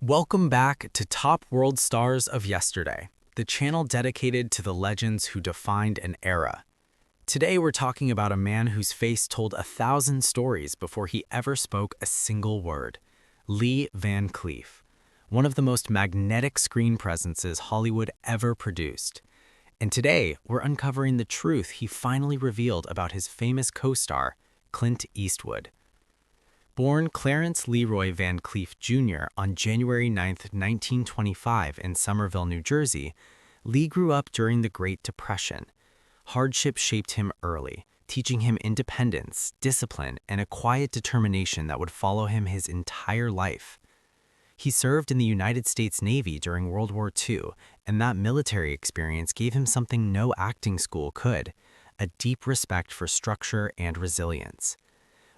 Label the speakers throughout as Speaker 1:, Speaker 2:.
Speaker 1: Welcome back to Top World Stars of Yesterday, the channel dedicated to the legends who defined an era. Today we're talking about a man whose face told 1,000 stories before he ever spoke a single word, Lee Van Cleef, one of the most magnetic screen presences Hollywood ever produced. And today we're uncovering the truth he finally revealed about his famous co-star, Clint Eastwood. Born Clarence Leroy Van Cleef Jr. on January 9, 1925 in Somerville, New Jersey, Lee grew up during the Great Depression. Hardship shaped him early, teaching him independence, discipline, and a quiet determination that would follow him his entire life. He served in the United States Navy during World War II, and that military experience gave him something no acting school could, a deep respect for structure and resilience.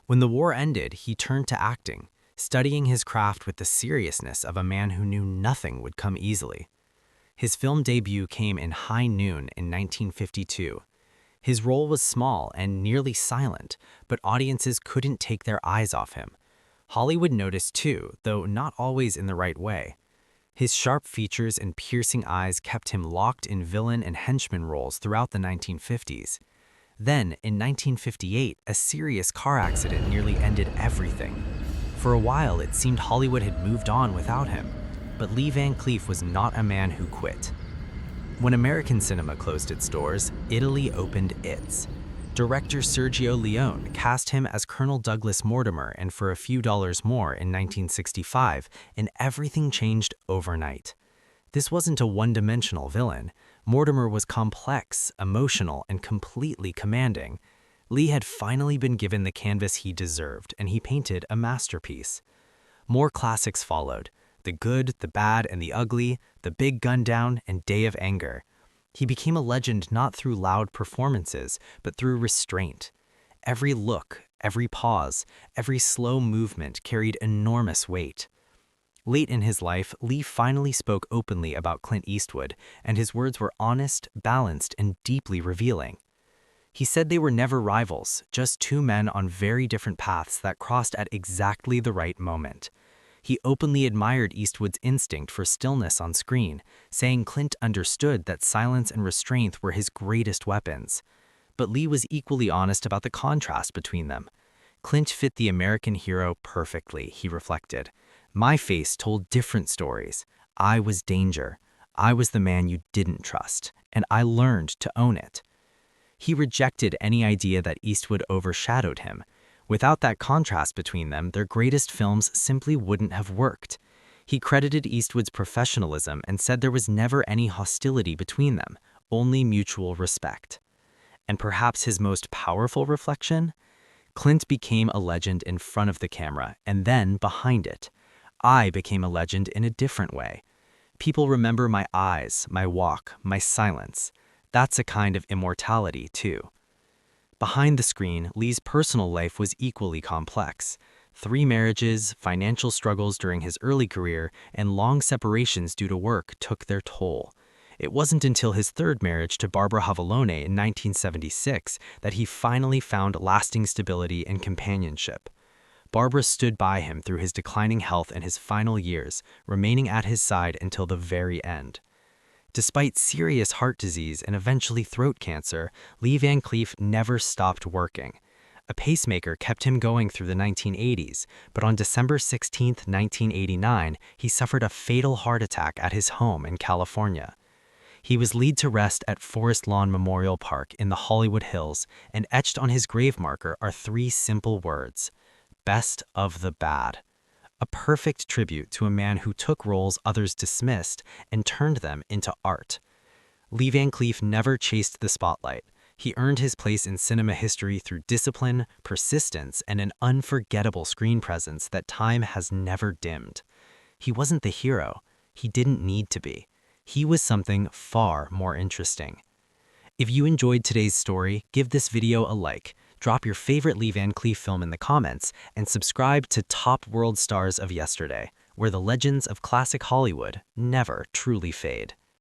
Speaker 1: When the war ended, he turned to acting, studying his craft with the seriousness of a man who knew nothing would come easily. His film debut came in High Noon in 1952. His role was small and nearly silent, but audiences couldn't take their eyes off him. Hollywood noticed too, though not always in the right way. His sharp features and piercing eyes kept him locked in villain and henchman roles throughout the 1950s. Then, in 1958, a serious car accident nearly ended everything. For a while, it seemed Hollywood had moved on without him, but Lee Van Cleef was not a man who quit. When American cinema closed its doors, Italy opened its. Director Sergio Leone cast him as Colonel Douglas Mortimer and For a Few Dollars More in 1965, and everything changed overnight. This wasn't a one-dimensional villain. Mortimer was complex, emotional, and completely commanding. Lee had finally been given the canvas he deserved, and he painted a masterpiece. More classics followed: The Good, the Bad, and the Ugly, The Big Gun Down, and Day of Anger. He became a legend not through loud performances, but through restraint. Every look, every pause, every slow movement carried enormous weight. Late in his life, Lee finally spoke openly about Clint Eastwood, and his words were honest, balanced, and deeply revealing. He said they were never rivals, just two men on very different paths that crossed at exactly the right moment. He openly admired Eastwood's instinct for stillness on screen, saying Clint understood that silence and restraint were his greatest weapons. But Lee was equally honest about the contrast between them. Clint fit the American hero perfectly, he reflected. My face told different stories. I was danger. I was the man you didn't trust, and I learned to own it. He rejected any idea that Eastwood overshadowed him. Without that contrast between them, their greatest films simply wouldn't have worked. He credited Eastwood's professionalism and said there was never any hostility between them, only mutual respect. And perhaps his most powerful reflection? Clint became a legend in front of the camera and then behind it. I became a legend in a different way. People remember my eyes, my walk, my silence. That's a kind of immortality, too. Behind the screen, Lee's personal life was equally complex. 3 marriages, financial struggles during his early career, and long separations due to work took their toll. It wasn't until his 3rd marriage to Barbara Havolone in 1976 that he finally found lasting stability and companionship. Barbara stood by him through his declining health and his final years, remaining at his side until the very end. Despite serious heart disease and eventually throat cancer, Lee Van Cleef never stopped working. A pacemaker kept him going through the 1980s, but on December 16, 1989, he suffered a fatal heart attack at his home in California. He was laid to rest at Forest Lawn Memorial Park in the Hollywood Hills, and etched on his grave marker are 3 simple words: Best of the Bad. A perfect tribute to a man who took roles others dismissed and turned them into art. Lee Van Cleef never chased the spotlight. He earned his place in cinema history through discipline, persistence, and an unforgettable screen presence that time has never dimmed. He wasn't the hero. He didn't need to be. He was something far more interesting. If you enjoyed today's story, give this video a like. Drop your favorite Lee Van Cleef film in the comments, and subscribe to Top World Stars of Yesterday, where the legends of classic Hollywood never truly fade.